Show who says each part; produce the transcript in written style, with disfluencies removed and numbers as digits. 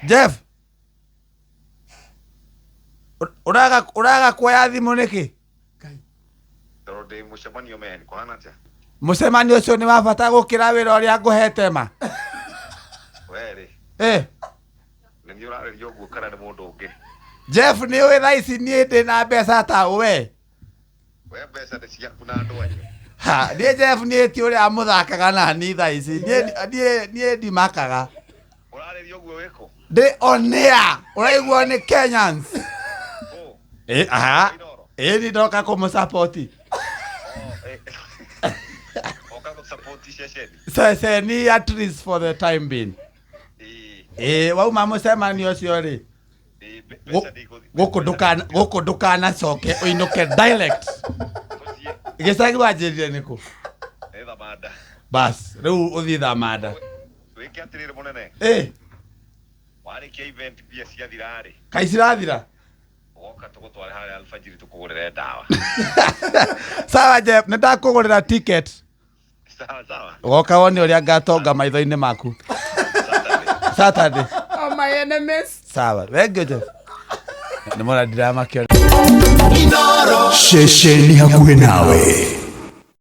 Speaker 1: Jeff. Uraga kuoya thimu niki?
Speaker 2: Tondå ndä må cemanio meni kå hana atä
Speaker 1: mucemanio ucio ni wa bata gukira wira uria nguhete ma
Speaker 2: werä nä nä å rareria å guo kana nä må ndå å ngä
Speaker 1: Jeff ni uwi thaa ici niä ndä na mbeca ta we
Speaker 2: mbeca nä ciaku na andå anyu
Speaker 1: ha niä Jeff niä ti uria må thakaga nani thaa ici niä ndimakaga
Speaker 2: å rareria å guo wä kå
Speaker 1: ndä onea uraiguo nä Kenyans aha ni ndoka kå må support ceceni at least for the time being wauma mucemanio ucio ri guku ndukana coke uinuke dialect gicagi wanjirire niku bas riu uthii Thamanda
Speaker 2: wike atiriri munene warikia event bia ciathira ri
Speaker 1: kai cirathira
Speaker 2: woka tugutware haria alfajiri tukugurire ndawa
Speaker 1: sawa Jeff nindakugurira ticket
Speaker 2: sawa
Speaker 1: woka wone uria ngatonga maitho-ini maku Saturday
Speaker 3: Oh my enemies.
Speaker 1: sawa thank you Jeff ni mwana ndiramakio
Speaker 4: Shesheni hakuwe nawe.